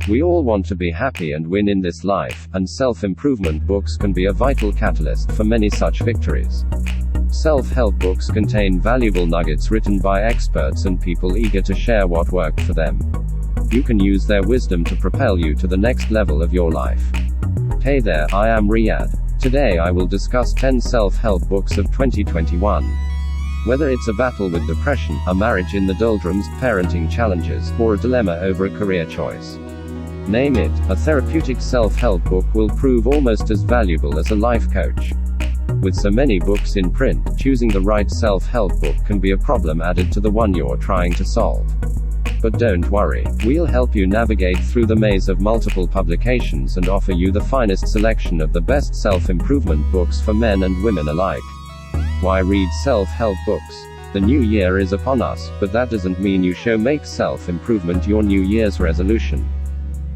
We all want to be happy and win in this life, and self-improvement books can be a vital catalyst for many such victories. Self-help books contain valuable nuggets written by experts and people eager to share what worked for them. You can use their wisdom to propel you to the next level of your life. Hey there, I am Riyadh. Today I will discuss 10 self-help books of 2021. Whether it's a battle with depression, a marriage in the doldrums, parenting challenges, or a dilemma over a career choice. Name it, a therapeutic self-help book will prove almost as valuable as a life coach. With so many books in print, choosing the right self-help book can be a problem added to the one you're trying to solve. But don't worry, we'll help you navigate through the maze of multiple publications and offer you the finest selection of the best self-improvement books for men and women alike. Why read self-help books? The new year is upon us, but that doesn't mean you should make self-improvement your New Year's resolution.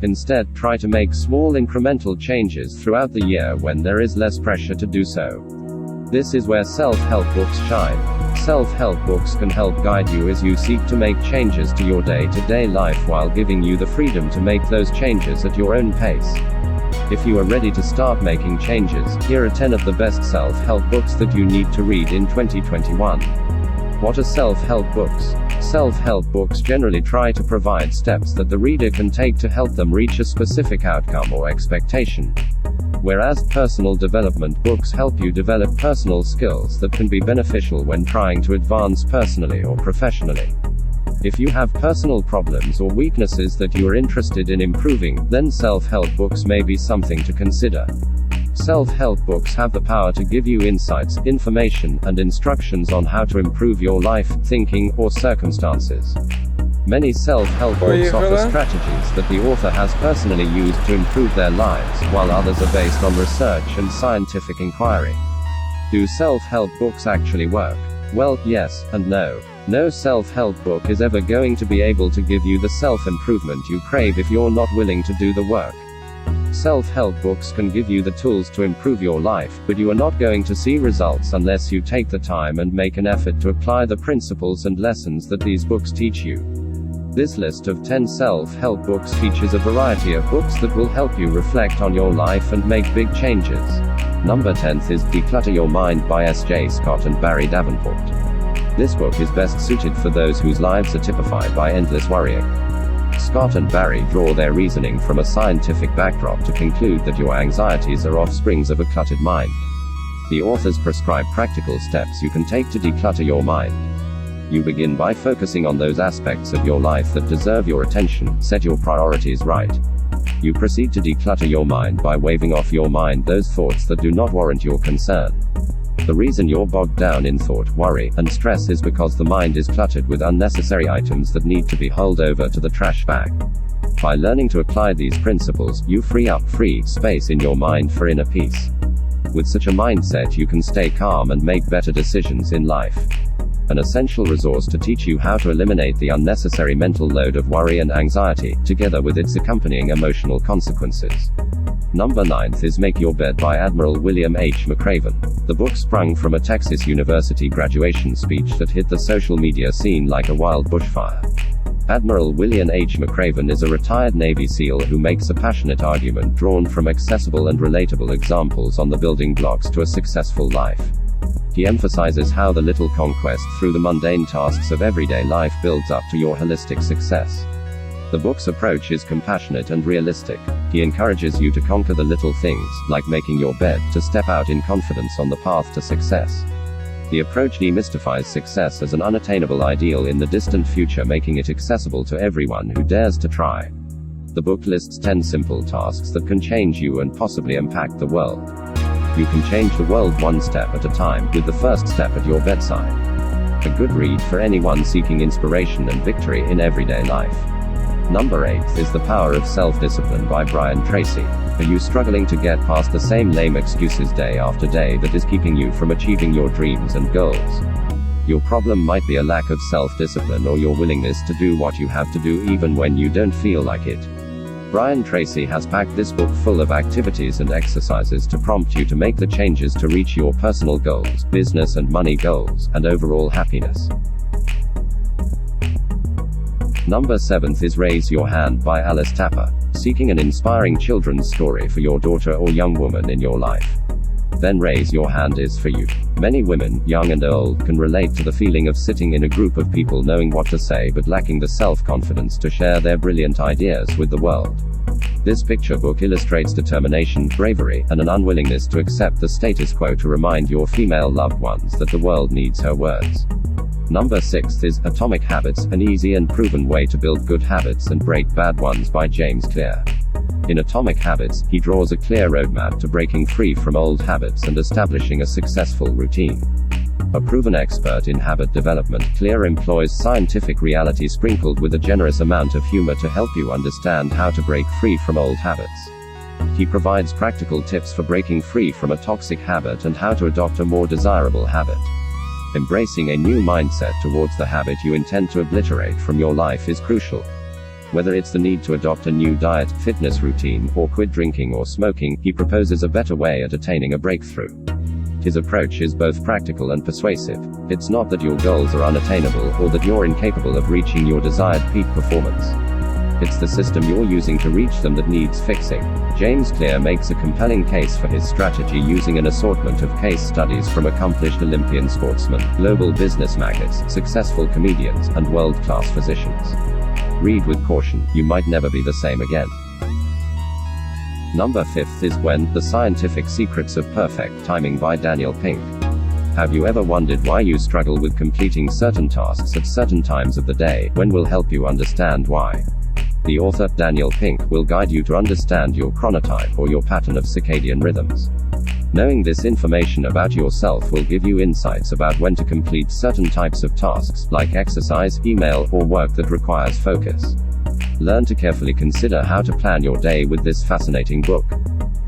Instead, try to make small incremental changes throughout the year when there is less pressure to do so. This is where self-help books shine. Self-help books can help guide you as you seek to make changes to your day-to-day life while giving you the freedom to make those changes at your own pace. If you are ready to start making changes, here are 10 of the best self-help books that you need to read in 2021. What are self-help books? Self-help books generally try to provide steps that the reader can take to help them reach a specific outcome or expectation. Whereas personal development books help you develop personal skills that can be beneficial when trying to advance personally or professionally. If you have personal problems or weaknesses that you are interested in improving, then self-help books may be something to consider. Self-help books have the power to give you insights, information, and instructions on how to improve your life, thinking, or circumstances. Many self-help books offer strategies that the author has personally used to improve their lives, while others are based on research and scientific inquiry. Do self-help books actually work? Well, yes, and no. No self-help book is ever going to be able to give you the self-improvement you crave if you're not willing to do the work. Self-help books can give you the tools to improve your life, but you are not going to see results unless you take the time and make an effort to apply the principles and lessons that these books teach you. This list of 10 self-help books features a variety of books that will help you reflect on your life and make big changes. Number 10th is Declutter Your Mind by S.J. Scott and Barrie Davenport. This book is best suited for those whose lives are typified by endless worrying. Scott and Barrie draw their reasoning from a scientific backdrop to conclude that your anxieties are offsprings of a cluttered mind. The authors prescribe practical steps you can take to declutter your mind. You begin by focusing on those aspects of your life that deserve your attention, set your priorities right. You proceed to declutter your mind by waving off your mind those thoughts that do not warrant your concern. The reason you're bogged down in thought, worry, and stress is because the mind is cluttered with unnecessary items that need to be hauled over to the trash bag. By learning to apply these principles, you free up free space in your mind for inner peace. With such a mindset, you can stay calm and make better decisions in life. An essential resource to teach you how to eliminate the unnecessary mental load of worry and anxiety, together with its accompanying emotional consequences. Number 9th is Make Your Bed by Admiral William H. McRaven. The book sprung from a Texas University graduation speech that hit the social media scene like a wild bushfire. Admiral William H. McRaven is a retired Navy SEAL who makes a passionate argument drawn from accessible and relatable examples on the building blocks to a successful life. He emphasizes how the little conquest through the mundane tasks of everyday life builds up to your holistic success. The book's approach is compassionate and realistic. He encourages you to conquer the little things, like making your bed, to step out in confidence on the path to success. The approach demystifies success as an unattainable ideal in the distant future, making it accessible to everyone who dares to try. The book lists 10 simple tasks that can change you and possibly impact the world. You can change the world one step at a time, with the first step at your bedside. A good read for anyone seeking inspiration and victory in everyday life. Number 8 is The Power of Self-Discipline by TRACY. Are you struggling to get past the same lame excuses day after day that is keeping you from achieving your dreams and goals? Your problem might be a lack of self-discipline or your willingness to do what you have to do even when you don't feel like it. TRACY has packed this book full of activities and exercises to prompt you to make the changes to reach your personal goals, business and money goals, and overall happiness. Number 7 is Raise Your Hand by Alice Tapper. Seeking an inspiring children's story for your daughter or young woman in your life? Then Raise Your Hand is for you. Many women, young and old, can relate to the feeling of sitting in a group of people knowing what to say but lacking the self-confidence to share their brilliant ideas with the world. This picture book illustrates determination, bravery, and an unwillingness to accept the status quo to remind your female loved ones that the world needs her words. Number 6 is Atomic Habits, an easy and proven way to build good habits and break bad ones by James Clear. In Atomic Habits, he draws a clear roadmap to breaking free from old habits and establishing a successful routine. A proven expert in habit development, Clear employs scientific reality sprinkled with a generous amount of humor to help you understand how to break free from old habits. He provides practical tips for breaking free from a toxic habit and how to adopt a more desirable habit. Embracing a new mindset towards the habit you intend to obliterate from your life is crucial. Whether it's the need to adopt a new diet, fitness routine, or quit drinking or smoking, he proposes a better way at attaining a breakthrough. His approach is both practical and persuasive. It's not that your goals are unattainable, or that you're incapable of reaching your desired peak performance. It's the system you're using to reach them that needs fixing. James Clear makes a compelling case for his strategy using an assortment of case studies from accomplished Olympian sportsmen, global business magnates, successful comedians, and world-class physicians. Read with caution, you might never be the same again. Number 5 is When, The Scientific Secrets of Perfect Timing by Daniel Pink. Have you ever wondered why you struggle with completing certain tasks at certain times of the day? When will help you understand why. The author, Daniel Pink, will guide you to understand your chronotype or your pattern of circadian rhythms. Knowing this information about yourself will give you insights about when to complete certain types of tasks, like exercise, email, or work that requires focus. Learn to carefully consider how to plan your day with this fascinating book.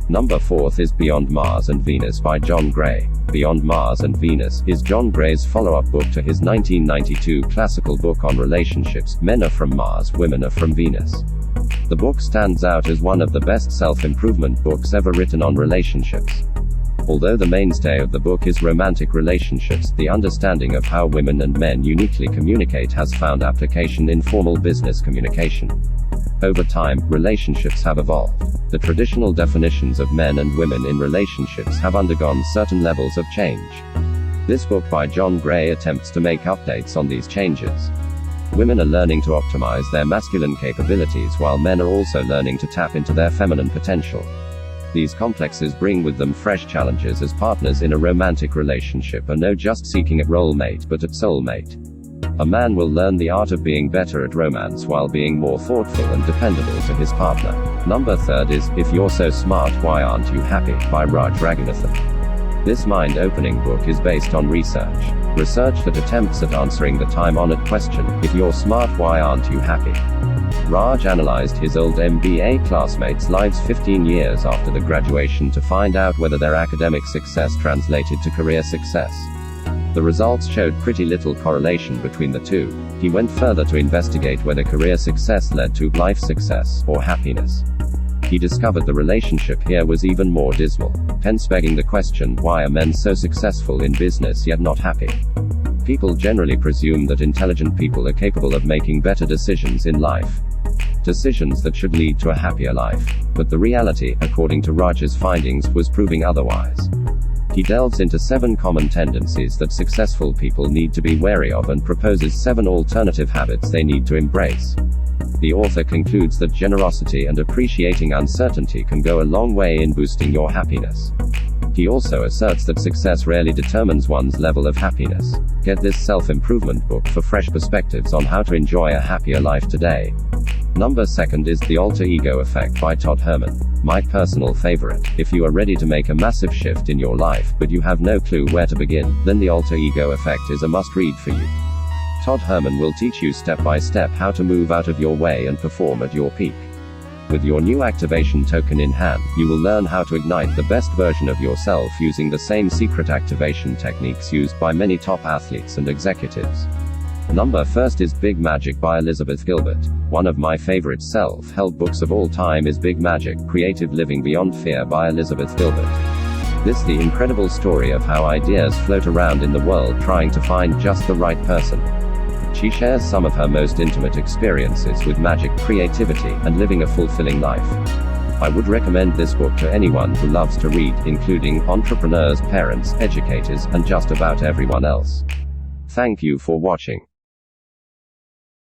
Number 4 is Beyond Mars and Venus by John Gray. Beyond Mars and Venus is John Gray's follow-up book to his 1992 classical book on relationships, Men Are From Mars, Women Are From Venus. The book stands out as one of the best self-improvement books ever written on relationships. Although the mainstay of the book is romantic relationships, the understanding of how women and men uniquely communicate has found application in formal business communication. Over time, relationships have evolved. The traditional definitions of men and women in relationships have undergone certain levels of change. This book by John Gray attempts to make updates on these changes. Women are learning to optimize their masculine capabilities while men are also learning to tap into their feminine potential. These complexes bring with them fresh challenges as partners in a romantic relationship are no just seeking a role mate but a soulmate. A man will learn the art of being better at romance while being more thoughtful and dependable to his partner. Number 3 is If You're So Smart, Why Aren't You Happy? By Raj Raghunathan. This mind-opening book is based on research that attempts at answering the time-honored question, if you're smart, why aren't you happy? Raj analyzed his old MBA classmates' lives 15 years after the graduation to find out whether their academic success translated to career success. The results showed pretty little correlation between the two. He went further to investigate whether career success led to life success or happiness. He discovered the relationship here was even more dismal, hence begging the question, why are men so successful in business yet not happy? People generally presume that intelligent people are capable of making better decisions in life. Decisions that should lead to a happier life. But the reality, according to Raj's findings, was proving otherwise. He delves into 7 common tendencies that successful people need to be wary of and proposes 7 alternative habits they need to embrace. The author concludes that generosity and appreciating uncertainty can go a long way in boosting your happiness. He also asserts that success rarely determines one's level of happiness. Get this self-improvement book for fresh perspectives on how to enjoy a happier life today. Number 2 is The Alter Ego Effect by Todd Herman. My personal favorite. If you are ready to make a massive shift in your life, but you have no clue where to begin, then The Alter Ego Effect is a must-read for you. Todd Herman will teach you step by step how to move out of your way and perform at your peak. With your new activation token in hand, you will learn how to ignite the best version of yourself using the same secret activation techniques used by many top athletes and executives. Number 1 is Big Magic by Elizabeth Gilbert. One of my favorite self-help books of all time is Big Magic, Creative Living Beyond Fear by Elizabeth Gilbert. This is the incredible story of how ideas float around in the world trying to find just the right person. She shares some of her most intimate experiences with magic, creativity, and living a fulfilling life. I would recommend this book to anyone who loves to read, including entrepreneurs, parents, educators, and just about everyone else. Thank you for watching.